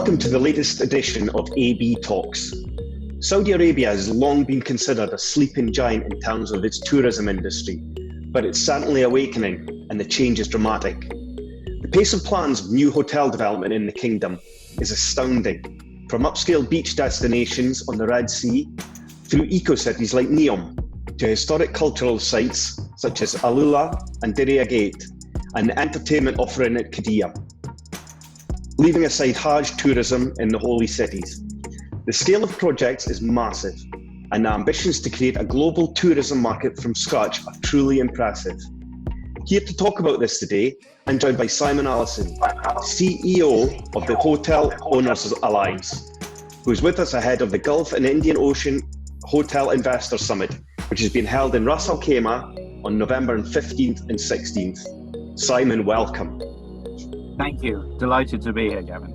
Welcome to the latest edition of AB Talks. Saudi Arabia has long been considered a sleeping giant in terms of its tourism industry, but it's certainly awakening and the change is dramatic. The pace of plans of new hotel development in the kingdom is astounding, from upscale beach destinations on the Red Sea through eco-cities like NEOM to historic cultural sites such as AlUla and Diriyah Gate and entertainment offering at Qiddiya. Leaving aside Hajj tourism in the holy cities, the scale of projects is massive, and the ambitions to create a global tourism market from scratch are truly impressive. Here to talk about this today, I'm joined by Simon Allison, CEO of the Hotel Owners Alliance, who is with us ahead of the Gulf and Indian Ocean Hotel Investor Summit, which has been held in Ras Al Khaimah on November 15th and 16th. Simon, welcome. Thank you. Delighted to be here, Gavin.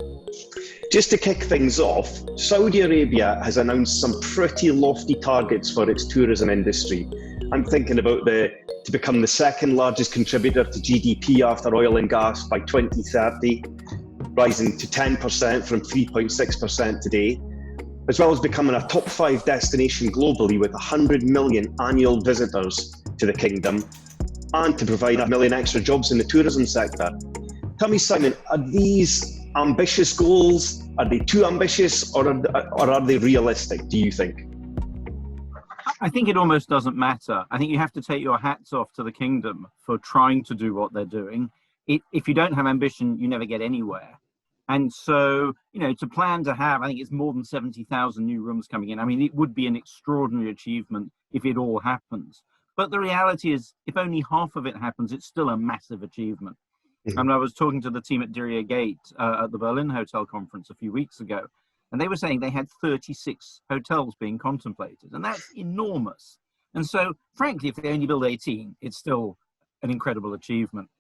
Just to kick things off, Saudi Arabia has announced some pretty lofty targets for its tourism industry. I'm thinking about to become the second largest contributor to GDP after oil and gas by 2030, rising to 10% from 3.6% today, as well as becoming a top 5 destination globally with 100 million annual visitors to the kingdom, and to provide 1 million extra jobs in the tourism sector. Tell me, Simon, are these ambitious goals? Are they too ambitious, or are they realistic, do you think? I think it almost doesn't matter. I think you have to take your hats off to the kingdom for trying to do what they're doing. If you don't have ambition, you never get anywhere. And so, to plan to have, I think it's more than 70,000 new rooms coming in. I mean, it would be an extraordinary achievement if it all happens. But the reality is, if only half of it happens, it's still a massive achievement. I was talking to the team at Diriyah Gate at the Berlin Hotel Conference a few weeks ago, and they were saying they had 36 hotels being contemplated, and that's enormous. And so, frankly, if they only build 18, it's still an incredible achievement.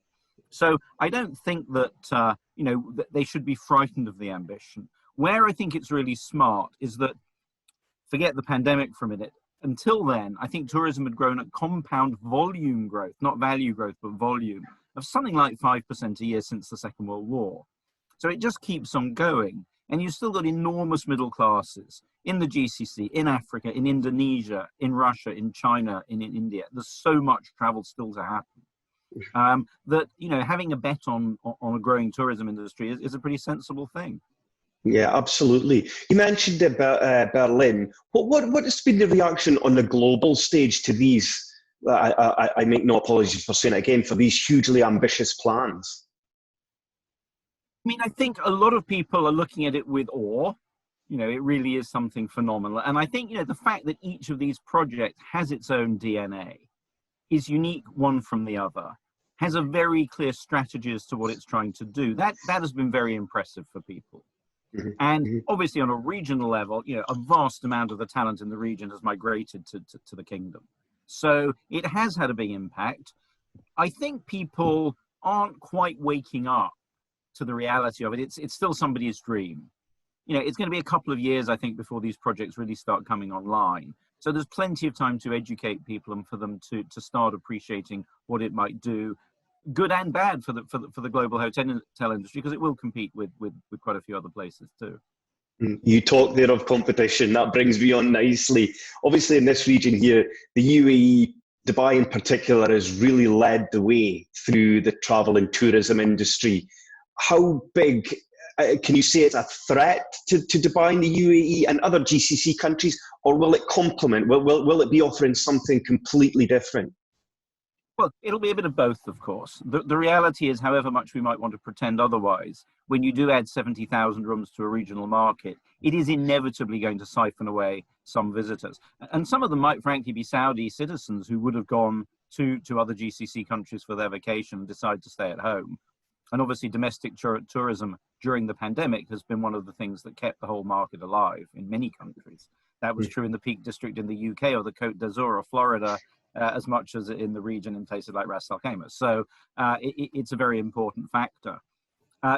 So I don't think that, that they should be frightened of the ambition. Where I think it's really smart is that, forget the pandemic for a minute, until then, I think tourism had grown at compound volume growth, not value growth, but volume, of something like 5% a year since the Second World War. So it just keeps on going. And you've still got enormous middle classes in the GCC, in Africa, in Indonesia, in Russia, in China, in India. There's so much travel still to happen. That, having a bet on a growing tourism industry is a pretty sensible thing. Yeah, absolutely. You mentioned about Berlin. What has been the reaction on the global stage to these? I make no apologies for saying it again, for these hugely ambitious plans. I mean, I think a lot of people are looking at it with awe. It really is something phenomenal. And I think, the fact that each of these projects has its own DNA, is unique one from the other, has a very clear strategy as to what it's trying to do. That has been very impressive for people. And obviously on a regional level, a vast amount of the talent in the region has migrated to the kingdom. So it has had a big impact. I think people aren't quite waking up to the reality of it. It's still somebody's dream. It's going to be a couple of years, I think, before these projects really start coming online. So there's plenty of time to educate people and for them to start appreciating what it might do, good and bad for the global hotel industry, because it will compete with quite a few other places too. You talk there of competition. That brings me on nicely. Obviously, in this region here, the UAE, Dubai in particular, has really led the way through the travel and tourism industry. How big, can you say it's a threat to Dubai and the UAE and other GCC countries, or will it complement? Will it be offering something completely different? Well, it'll be a bit of both, of course. The reality is, however much we might want to pretend otherwise, when you do add 70,000 rooms to a regional market, it is inevitably going to siphon away some visitors. And some of them might frankly be Saudi citizens who would have gone to other GCC countries for their vacation and decide to stay at home. And obviously domestic tourism during the pandemic has been one of the things that kept the whole market alive in many countries. That was true in the Peak District in the UK or the Côte d'Azur or Florida, as much as in the region in places like Ras Al Khaimah. So it's a very important factor.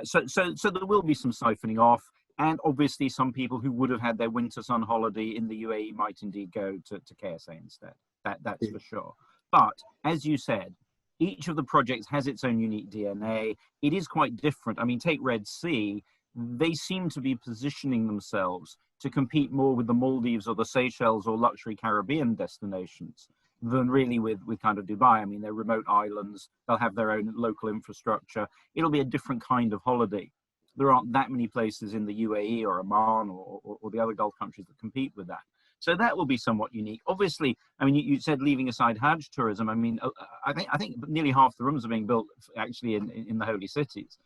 So there will be some siphoning off, and obviously some people who would have had their winter sun holiday in the UAE might indeed go to KSA instead. That's for sure. But as you said, each of the projects has its own unique DNA. It is quite different. I mean, take Red Sea. they seem to be positioning themselves to compete more with the Maldives or the Seychelles or luxury Caribbean destinations than really with kind of Dubai. I mean, they're remote islands. They'll have their own local infrastructure. It'll be a different kind of holiday. There aren't that many places in the UAE or Oman or the other Gulf countries that compete with that. So that will be somewhat unique. Obviously, I mean, you said leaving aside Hajj tourism. I mean, I think nearly half the rooms are being built actually in the holy cities.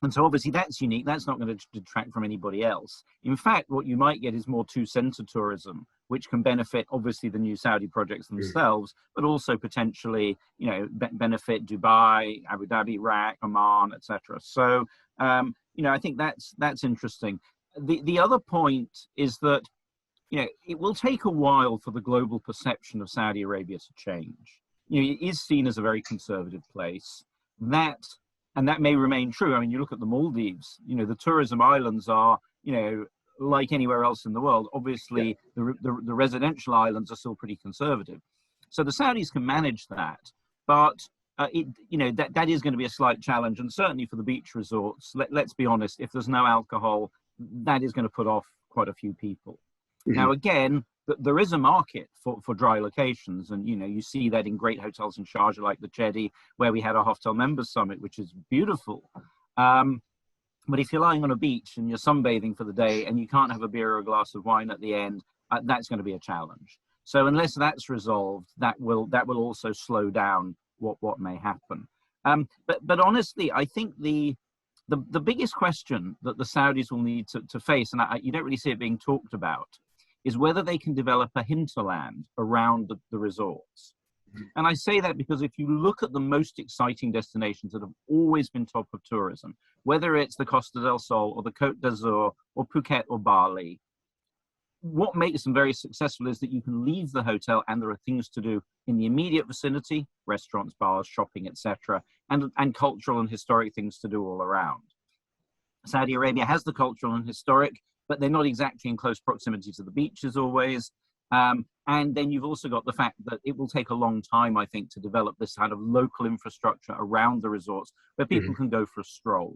And so obviously that's unique. That's not going to detract from anybody else. In fact, what you might get is more two-center tourism, which can benefit obviously the new Saudi projects themselves, but also potentially, you know, benefit Dubai, Abu Dhabi, Iraq, Oman, etc. So, you know, I think that's interesting. The other point is that, you know, it will take a while for the global perception of Saudi Arabia to change. You know, it is seen as a very conservative place. And that may remain true. I mean, you look at the Maldives, you know, the tourism islands are, you know, like anywhere else in the world. Obviously, the residential islands are still pretty conservative. So the Saudis can manage that. But, you know, that is going to be a slight challenge. And certainly for the beach resorts, let's be honest, if there's no alcohol, that is going to put off quite a few people. Now, again, there is a market for dry locations. And, you know, you see that in great hotels in Sharjah, like the Chedi, where we had our Hostel Members Summit, which is beautiful. But if you're lying on a beach and you're sunbathing for the day and you can't have a beer or a glass of wine at the end, that's going to be a challenge. So unless that's resolved, that will also slow down what may happen. But honestly, I think the biggest question that the Saudis will need to face, and you don't really see it being talked about, is whether they can develop a hinterland around the resorts. And I say that because if you look at the most exciting destinations that have always been top of tourism, whether it's the Costa del Sol or the Côte d'Azur or Phuket or Bali, what makes them very successful is that you can leave the hotel and there are things to do in the immediate vicinity, restaurants, bars, shopping, etc., and cultural and historic things to do all around. Saudi Arabia has the cultural and historic, but they're not exactly in close proximity to the beaches always. And then you've also got the fact that it will take a long time, I think, to develop this kind of local infrastructure around the resorts where people can go for a stroll.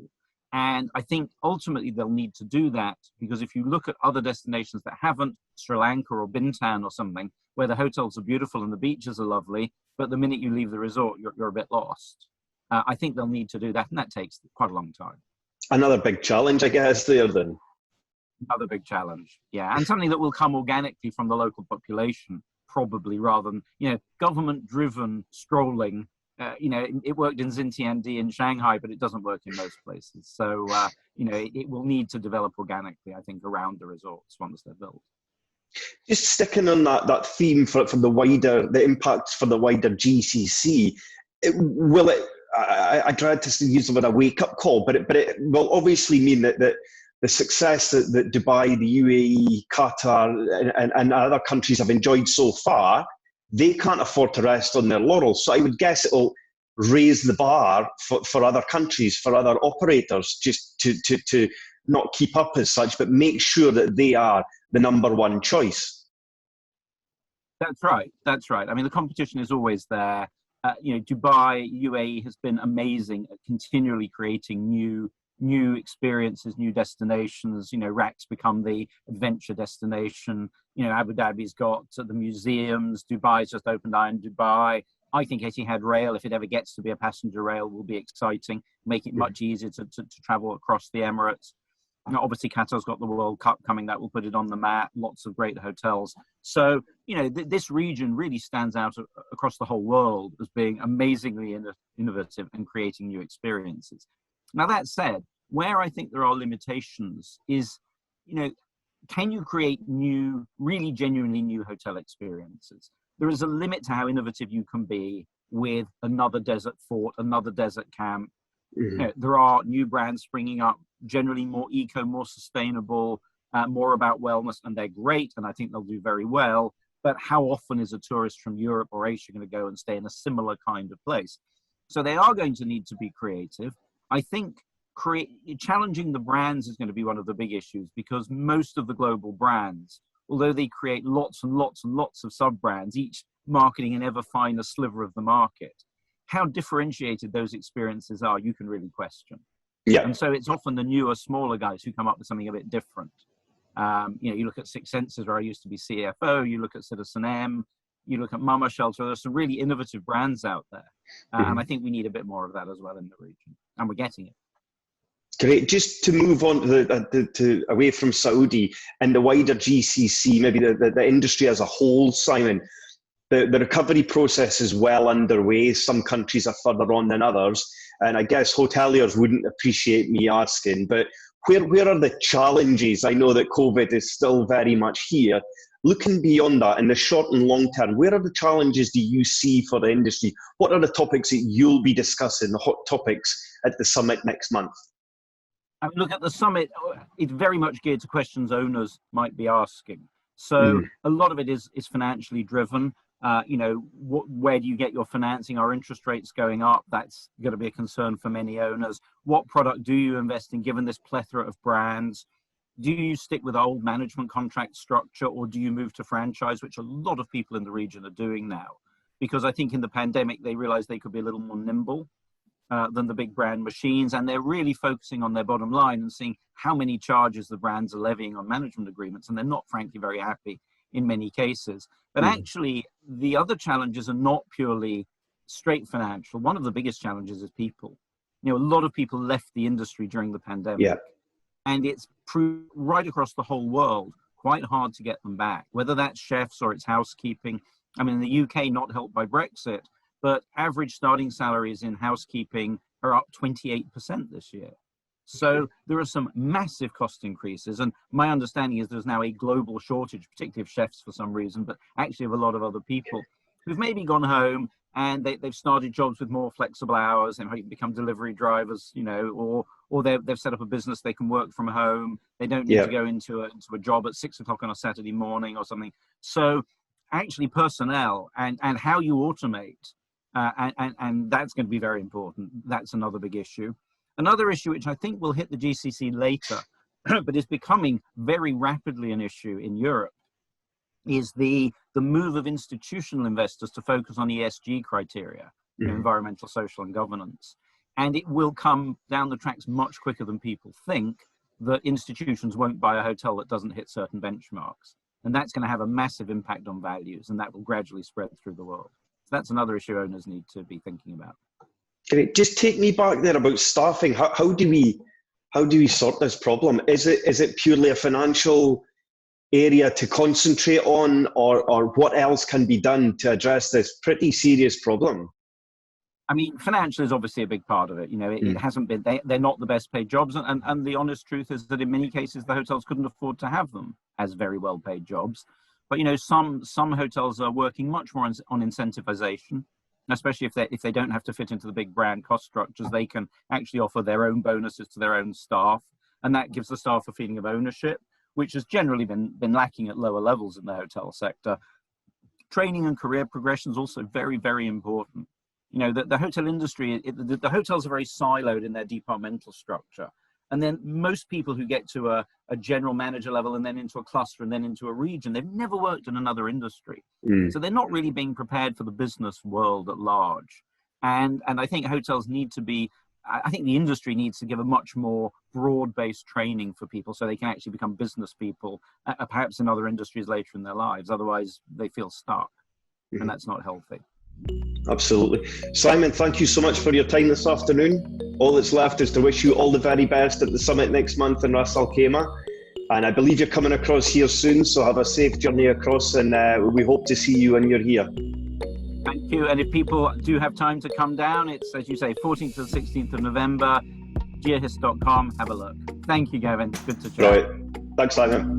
And I think ultimately they'll need to do that because if you look at other destinations that haven't, Sri Lanka or Bintan or something, where the hotels are beautiful and the beaches are lovely, but the minute you leave the resort, you're a bit lost. I think they'll need to do that, and that takes quite a long time. Another big challenge, I guess, there then. Another big challenge, yeah, and something that will come organically from the local population, probably, rather than, you know, government-driven strolling. You know, it worked in Xintiandi in Shanghai, but it doesn't work in most places. So, you know, it will need to develop organically, I think, around the resorts once they're built. Just sticking on that theme for the impacts for the wider GCC, I tried to use the word a wake-up call, but it will obviously mean that the success that Dubai, the UAE, Qatar, and other countries have enjoyed so far, they can't afford to rest on their laurels. So I would guess it will raise the bar for other countries, for other operators, just to not keep up as such, but make sure that they are the number one choice. That's right. That's right. I mean, the competition is always there. You know, Dubai, UAE has been amazing at continually creating new experiences, new destinations. You know, Iraq's become the adventure destination. You know, Abu Dhabi's got the museums. Dubai's just opened Iron Dubai. I think Etihad Rail, if it ever gets to be a passenger rail, will be exciting, make it much easier to travel across the Emirates. You know, obviously, Qatar's got the World Cup coming. That will put it on the map. Lots of great hotels. So, you know, this region really stands out across the whole world as being amazingly innovative and creating new experiences. Now, that said, where I think there are limitations is, you know, can you create new, really genuinely new hotel experiences? There is a limit to how innovative you can be with another desert fort, another desert camp. You know, there are new brands springing up, generally more eco, more sustainable, more about wellness, and they're great, and I think they'll do very well. But how often is a tourist from Europe or Asia going to go and stay in a similar kind of place? So they are going to need to be creative. I think challenging the brands is going to be one of the big issues because most of the global brands, although they create lots and lots and lots of sub-brands, each marketing an ever finer sliver of the market, how differentiated those experiences are, you can really question. Yeah. And so it's often the newer, smaller guys who come up with something a bit different. You look at Six Senses, where I used to be CFO, you look at Citizen M, you look at Mama Shelter, there's some really innovative brands out there. And I think we need a bit more of that as well in the region, and we're getting it. Great. Just to move on to away from Saudi and the wider GCC, maybe the industry as a whole, Simon, the recovery process is well underway. Some countries are further on than others. And I guess hoteliers wouldn't appreciate me asking, but where are the challenges? I know that COVID is still very much here. Looking beyond that, in the short and long term, where are the challenges do you see for the industry? What are the topics that you'll be discussing, the hot topics at the summit next month? I mean, look, at the summit, it's very much geared to questions owners might be asking. So a lot of it is financially driven. Where do you get your financing? Are interest rates going up? That's going to be a concern for many owners. What product do you invest in given this plethora of brands? Do you stick with old management contract structure, or do you move to franchise, which a lot of people in the region are doing now? Because I think in the pandemic, they realized they could be a little more nimble than the big brand machines. And they're really focusing on their bottom line and seeing how many charges the brands are levying on management agreements. And they're not, frankly, very happy in many cases. But actually, the other challenges are not purely straight financial. One of the biggest challenges is people. A lot of people left the industry during the pandemic. Yeah. And it's proved right across the whole world quite hard to get them back, whether that's chefs or it's housekeeping. I mean, in the UK, not helped by Brexit, but average starting salaries in housekeeping are up 28% this year. So there are some massive cost increases. And my understanding is there's now a global shortage, particularly of chefs for some reason, but actually of a lot of other people who've maybe gone home and they've started jobs with more flexible hours and become delivery drivers, or they've set up a business, they can work from home. They don't need to go into a job at 6 o'clock on a Saturday morning or something. So actually personnel and how you automate, and that's going to be very important. That's another big issue. Another issue, which I think will hit the GCC later, but is becoming very rapidly an issue in Europe, is the move of institutional investors to focus on ESG criteria, environmental, social, and governance. And it will come down the tracks much quicker than people think, that institutions won't buy a hotel that doesn't hit certain benchmarks. And that's going to have a massive impact on values, and that will gradually spread through the world. So that's another issue owners need to be thinking about. Great. Just take me back there about staffing. How do we sort this problem? Is it purely a financial area to concentrate on, or what else can be done to address this pretty serious problem? I mean, financial is obviously a big part of it. It hasn't been, they're not the best paid jobs. And the honest truth is that in many cases, the hotels couldn't afford to have them as very well paid jobs. But, some hotels are working much more on incentivization, especially if they don't have to fit into the big brand cost structures. They can actually offer their own bonuses to their own staff. And that gives the staff a feeling of ownership, which has generally been lacking at lower levels in the hotel sector. Training and career progression is also very, very important. The hotel industry, the hotels are very siloed in their departmental structure. And then most people who get to a general manager level and then into a cluster and then into a region, they've never worked in another industry. So they're not really being prepared for the business world at large. And I think hotels need to be, I think the industry needs to give a much more broad-based training for people so they can actually become business people, perhaps in other industries later in their lives. Otherwise, they feel stuck, and that's not healthy. Absolutely. Simon, thank you so much for your time this afternoon. All that's left is to wish you all the very best at the summit next month in Ras Al Khaimah. And I believe you're coming across here soon, so have a safe journey across, and we hope to see you when you're here. Thank you. And if people do have time to come down, it's, as you say, 14th to the 16th of November, gearhist.com. Have a look. Thank you, Gavin. Good to chat. Right. Thanks, Simon.